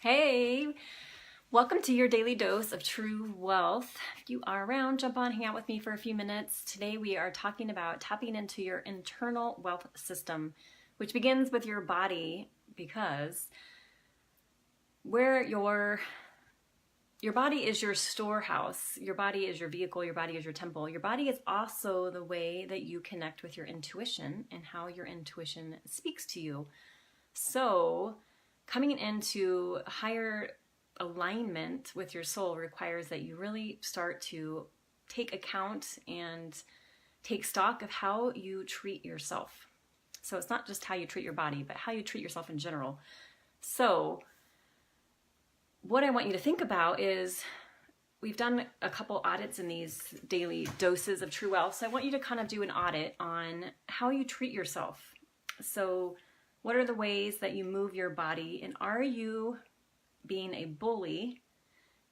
Hey, welcome to your daily dose of true wealth. If you are around, jump on, hang out with me for a few minutes. Today we are talking about tapping into your internal wealth system, which begins with your body, because where your body is your storehouse, your body is your vehicle, your body is your temple. Your body is also the way that you connect with your intuition and how your intuition speaks to you. So coming into higher alignment with your soul requires that you really start to take account and take stock of how you treat yourself. So it's not just how you treat your body, but how you treat yourself in general. So what I want you to think about is, we've done a couple audits in these daily doses of true wealth. So I want you to kind of do an audit on how you treat yourself. So what are the ways that you move your body, and are you being a bully,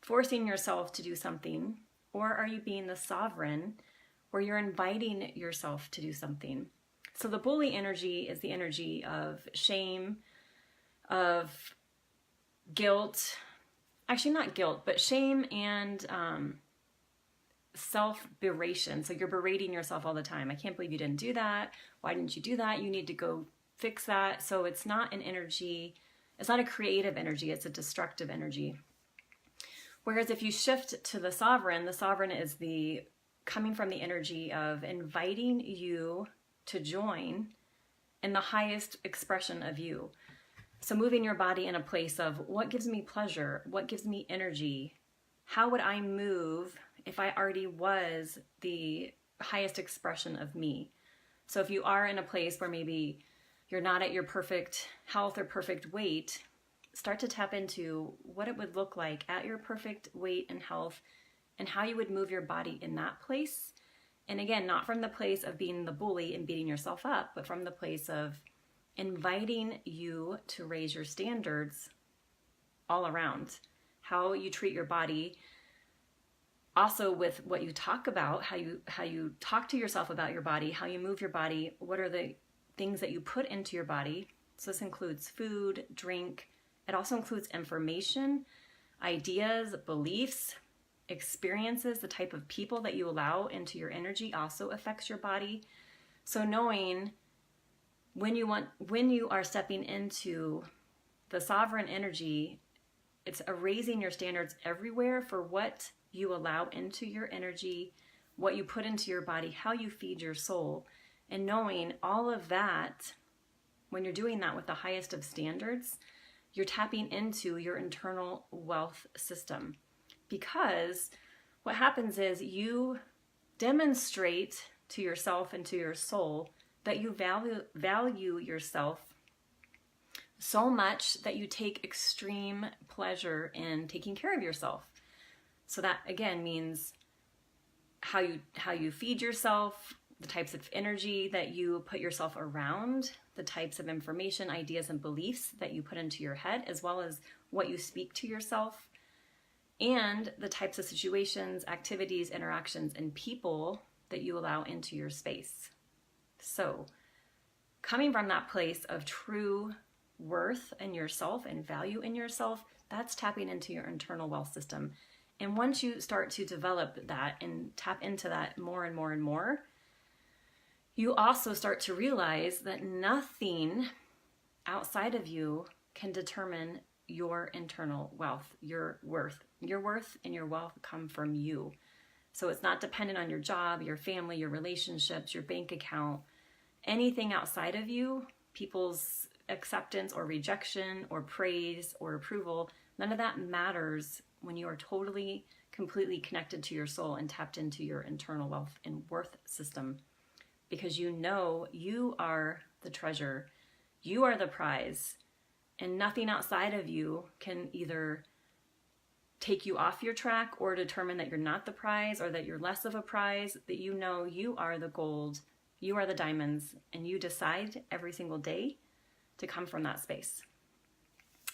forcing yourself to do something, or are you being the sovereign, where you're inviting yourself to do something? So the bully energy is the energy of shame, of guilt, actually not guilt, but shame and self-beration. So you're berating yourself all the time. I can't believe you didn't do that. Why didn't you do that? You need to go fix that. So it's not an energy, it's not a creative energy, it's a destructive energy. Whereas if you shift to the sovereign is the coming from the energy of inviting you to join in the highest expression of you. So moving your body in a place of, what gives me pleasure? What gives me energy? How would I move if I already was the highest expression of me? So if you are in a place where maybe you're not at your perfect health or perfect weight, start to tap into what it would look like at your perfect weight and health, and how you would move your body in that place. And again, not from the place of being the bully and beating yourself up, but from the place of inviting you to raise your standards all around. How you treat your body, also with what you talk about, how you talk to yourself about your body, how you move your body, what are the things that you put into your body. So this includes food, drink. It also includes information, ideas, beliefs, experiences. The type of people that you allow into your energy also affects your body. So knowing when you are stepping into the sovereign energy, it's raising your standards everywhere for what you allow into your energy, what you put into your body, how you feed your soul. And knowing all of that, when you're doing that with the highest of standards, you're tapping into your internal wealth system. Because what happens is you demonstrate to yourself and to your soul that you value yourself so much that you take extreme pleasure in taking care of yourself. So that again means how you feed yourself, the types of energy that you put yourself around, the types of information, ideas, and beliefs that you put into your head, as well as what you speak to yourself, and the types of situations, activities, interactions, and people that you allow into your space. So coming from that place of true worth in yourself and value in yourself, that's tapping into your internal wealth system. And once you start to develop that and tap into that more and more and more, you also start to realize that nothing outside of you can determine your internal wealth, your worth. Your worth and your wealth come from you. So it's not dependent on your job, your family, your relationships, your bank account, anything outside of you, people's acceptance or rejection or praise or approval. None of that matters when you are totally, completely connected to your soul and tapped into your internal wealth and worth system. Because you know you are the treasure, you are the prize, and nothing outside of you can either take you off your track or determine that you're not the prize or that you're less of a prize. That you know you are the gold, you are the diamonds, and you decide every single day to come from that space.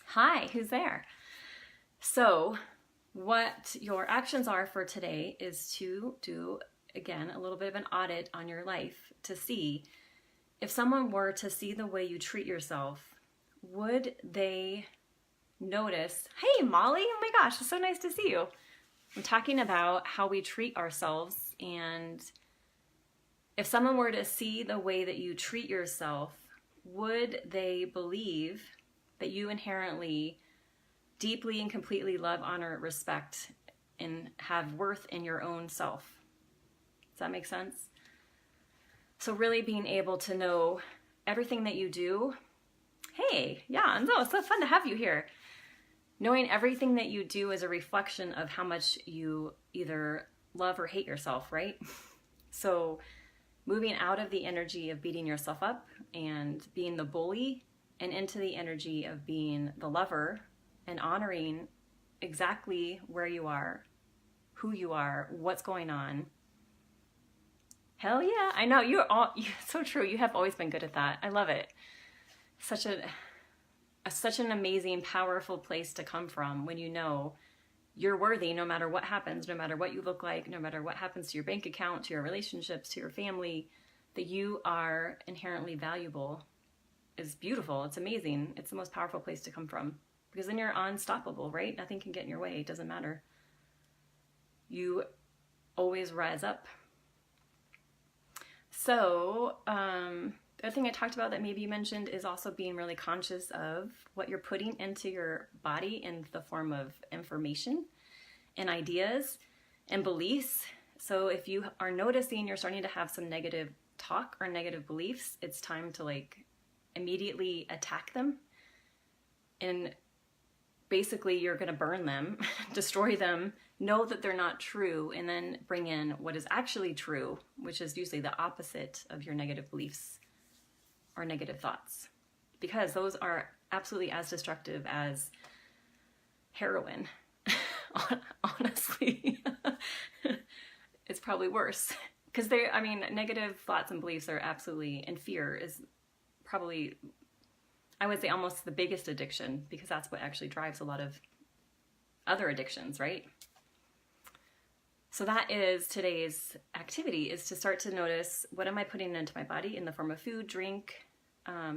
Hi, who's there? So what your actions are for today is to do, again, a little bit of an audit on your life to see if someone were to see the way you treat yourself, would they notice, hey Molly, oh my gosh, it's so nice to see you. I'm talking about how we treat ourselves, and if someone were to see the way that you treat yourself, would they believe that you inherently, deeply and completely love, honor, respect, and have worth in your own self? Does that make sense? So really being able to know everything that you do. Hey, yeah, no, it's so fun to have you here. Knowing everything that you do is a reflection of how much you either love or hate yourself, right? So moving out of the energy of beating yourself up and being the bully and into the energy of being the lover and honoring exactly where you are, who you are, what's going on. Hell yeah, I know, you're so true. You have always been good at that. I love it. Such an amazing, powerful place to come from when you know you're worthy no matter what happens, no matter what you look like, no matter what happens to your bank account, to your relationships, to your family, that you are inherently valuable is beautiful. It's amazing. It's the most powerful place to come from, because then you're unstoppable, right? Nothing can get in your way. It doesn't matter. You always rise up. So, the other thing I talked about that maybe you mentioned is also being really conscious of what you're putting into your body in the form of information and ideas and beliefs. So if you are noticing you're starting to have some negative talk or negative beliefs, it's time to like immediately attack them. And basically you're going to burn them, destroy them, know that they're not true, and then bring in what is actually true, which is usually the opposite of your negative beliefs or negative thoughts, because those are absolutely as destructive as heroin. Honestly, it's probably worse, because negative thoughts and beliefs are absolutely, and fear is probably, I would say, almost the biggest addiction, because that's what actually drives a lot of other addictions, right? So that is today's activity, is to start to notice, what am I putting into my body in the form of food, drink,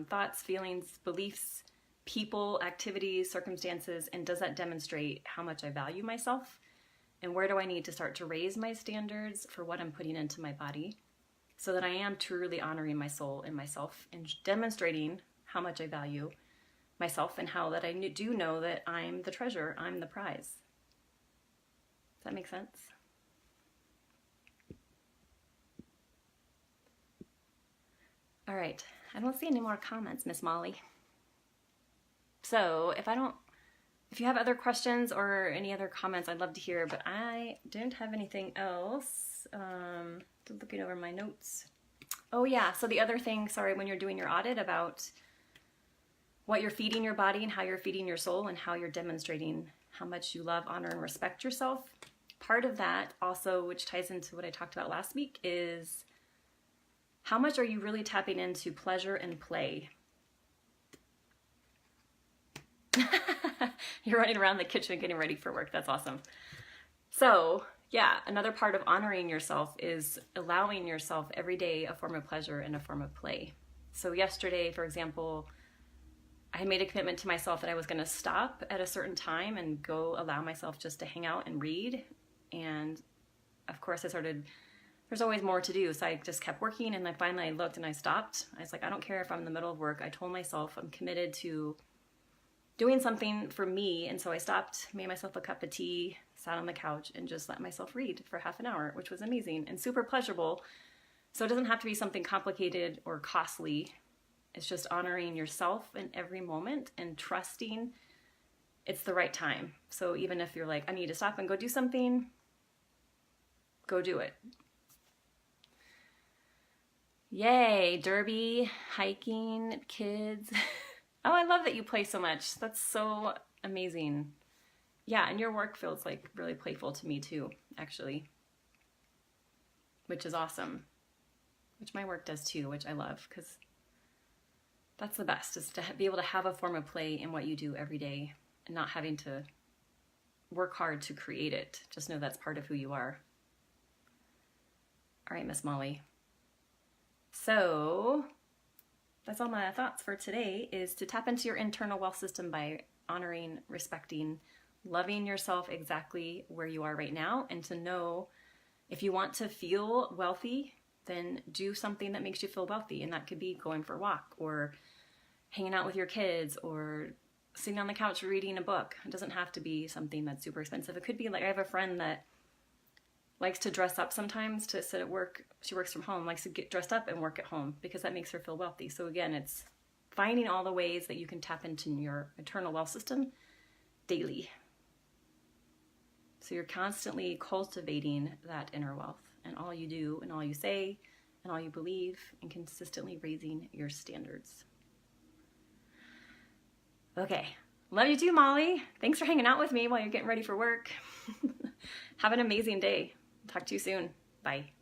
thoughts, feelings, beliefs, people, activities, circumstances, and does that demonstrate how much I value myself? And where do I need to start to raise my standards for what I'm putting into my body, so that I am truly honoring my soul and myself and demonstrating how much I value myself, and how that I do know that I'm the treasure, I'm the prize. Does that make sense? All right, I don't see any more comments, Miss Molly. So if you have other questions or any other comments, I'd love to hear, but I don't have anything else. Looking over my notes. Oh yeah, so the other thing, sorry, when you're doing your audit about what you're feeding your body and how you're feeding your soul and how you're demonstrating how much you love, honor, and respect yourself, part of that also, which ties into what I talked about last week, is how much are you really tapping into pleasure and play? You're running around the kitchen getting ready for work. That's awesome. So yeah, another part of honoring yourself is allowing yourself every day a form of pleasure and a form of play. So yesterday, for example, I had made a commitment to myself that I was going to stop at a certain time and go allow myself just to hang out and read. And of course there's always more to do. So I just kept working, and then finally I looked and I stopped. I was like, I don't care if I'm in the middle of work. I told myself I'm committed to doing something for me. And so I stopped, made myself a cup of tea, sat on the couch, and just let myself read for half an hour, which was amazing and super pleasurable. So it doesn't have to be something complicated or costly. It's just honoring yourself in every moment and trusting it's the right time. So even if you're like, I need to stop and go do something, go do it. Yay, derby, hiking, kids. Oh, I love that you play so much. That's so amazing. Yeah, and your work feels like really playful to me too, actually, which is awesome, which my work does too, which I love, because that's the best, is to be able to have a form of play in what you do every day and not having to work hard to create it. Just know that's part of who you are. All right, Miss Molly. So that's all my thoughts for today, is to tap into your internal wealth system by honoring, respecting, loving yourself exactly where you are right now, and to know if you want to feel wealthy, then do something that makes you feel wealthy. And that could be going for a walk or hanging out with your kids or sitting on the couch reading a book. It doesn't have to be something that's super expensive. It could be like, I have a friend that likes to dress up sometimes to sit at work. She works from home, likes to get dressed up and work at home because that makes her feel wealthy. So again, it's finding all the ways that you can tap into your internal wealth system daily. So you're constantly cultivating that inner wealth, and all you do and all you say and all you believe, and consistently raising your standards. Okay, love you too, Molly. Thanks for hanging out with me while you're getting ready for work. Have an amazing day. Talk to you soon. Bye.